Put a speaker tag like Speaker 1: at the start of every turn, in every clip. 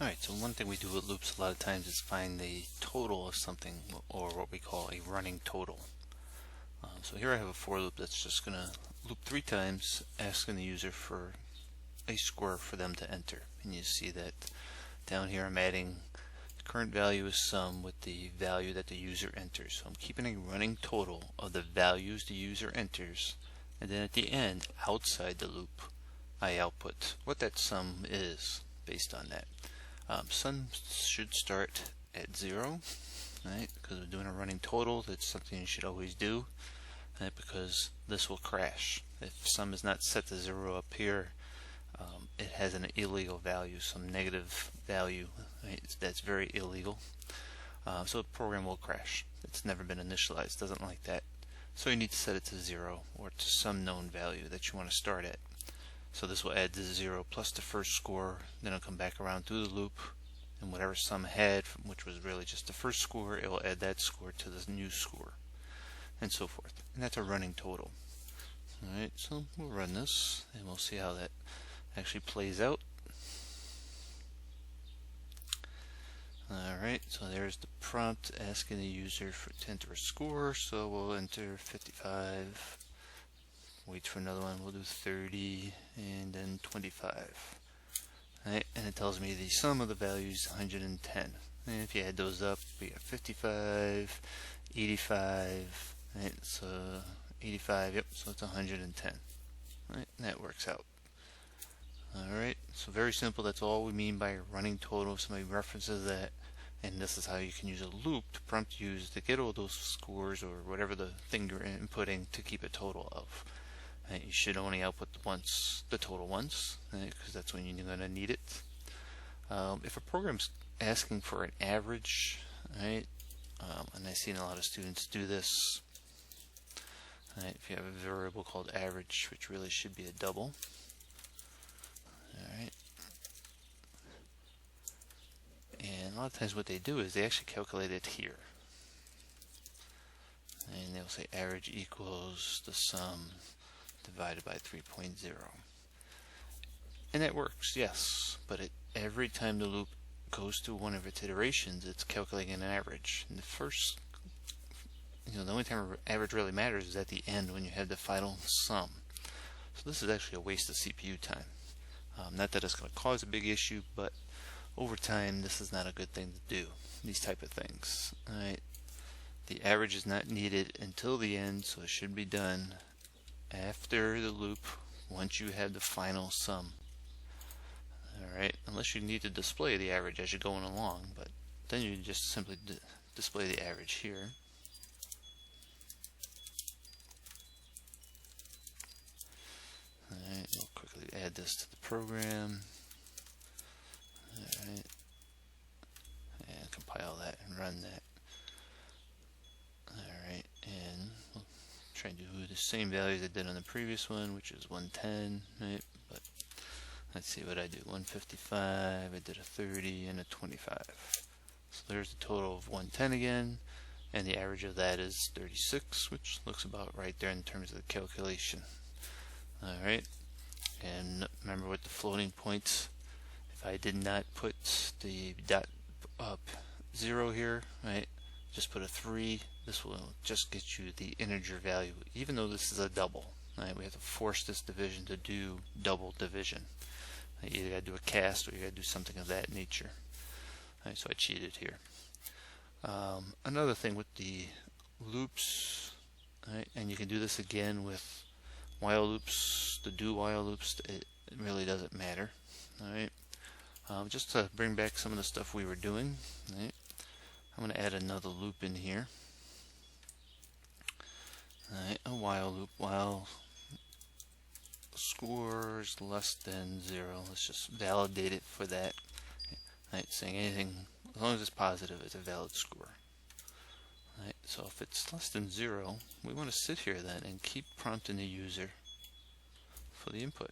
Speaker 1: Alright, so one thing we do with loops a lot of times is find the total of something, or what we call a running total. So here I have a for loop that's just going to loop 3 times, asking the user for a score for them to enter. And you see that down here I'm adding the current value is sum with the value that the user enters. So I'm keeping a running total of the values the user enters, and then at the end, outside the loop, I output what that sum is based on that. Sum should start at 0, right? Because we're doing a running total. That's something you should always do, right? Because this will crash. If sum is not set to 0 up here, it has an illegal value, some negative value, right? That's very illegal. So the program will crash. It's never been initialized, doesn't like that. So you need to set it to 0 or to some known value that you want to start at. So this will add the 0 plus the first score, then it'll come back around through the loop, and whatever sum had, which was really just the first score, it will add that score to the new score, and so forth. And that's a running total. Alright, so we'll run this, and we'll see how that actually plays out. Alright, so there's the prompt asking the user to enter a score, so we'll enter 55. Wait for another one, we'll do 30 and then 25. Right, and it tells me the sum of the values 110. And if you add those up, we have 55, 85, right, so 85, yep, so it's 110. Right, and that works out. Alright, so very simple, that's all we mean by running total. If somebody references that, and this is how you can use a loop to prompt users to get all those scores or whatever the thing you're inputting to keep a total of. You should only output the total once, because that's when you're going to need it. If a program's asking for an average, right, and I've seen a lot of students do this, right, if you have a variable called average, which really should be a double, alright, and a lot of times what they do is they actually calculate it here, and they'll say average equals the sum divided by 3.0. And that works, yes, but every time the loop goes through one of its iterations, it's calculating an average. And the only time average really matters is at the end when you have the final sum. So this is actually a waste of CPU time. Not that it's going to cause a big issue, but over time this is not a good thing to do, these type of things. Alright, the average is not needed until the end, so it should be done after the loop once you have the final sum. Alright, unless you need to display the average as you're going along, but then you just simply display the average here. Alright, we'll quickly add this to the program. Alright, and compile that and run that. Alright, and we'll try to do the same values I did on the previous one, which is 110, right? But let's see what I do. 155, I did a 30 and a 25. So there's the total of 110 again, and the average of that is 36, which looks about right there in terms of the calculation. Alright, and remember with the floating points, if I did not put the dot up 0 here, right, just put a 3, this will just get you the integer value, even though this is a double. Right? We have to force this division to do double division. You either got to do a cast or you got to do something of that nature. Right, so I cheated here. Another thing with the loops, right, and you can do this again with while loops, the do while loops, it really doesn't matter. Alright, just to bring back some of the stuff we were doing, right, I'm going to add another loop in here. Alright, a while loop, while scores less than 0. Let's just validate it for that. Right, saying anything, as long as it's positive, it's a valid score. Right, so if it's less than 0, we want to sit here then and keep prompting the user for the input.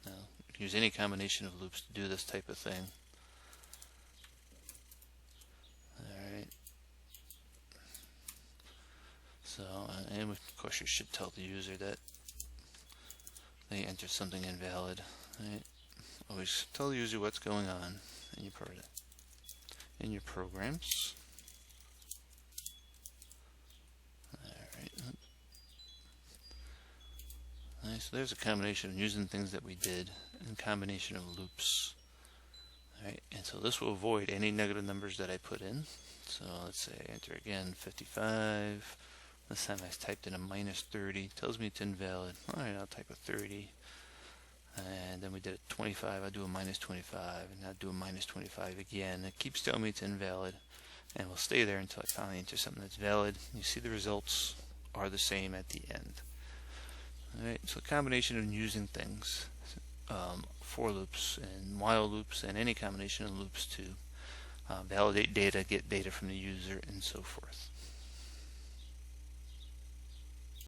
Speaker 1: Now, you can use any combination of loops to do this type of thing. Alright. So, and of course you should tell the user that they entered something invalid. Right? Always tell the user what's going on, in your programs. Alright, so there's a combination of using things that we did and combination of loops. Alright, and so this will avoid any negative numbers that I put in. So let's say enter again 55. This time I typed in a minus 30. It tells me it's invalid. Alright, I'll type a 30. And then we did a 25. I'll do a minus 25. And I'll do a minus 25 again. It keeps telling me it's invalid. And we'll stay there until I finally enter something that's valid. You see the results are the same at the end. Alright, so a combination of using things, for loops and while loops and any combination of loops to validate data, get data from the user, and so forth.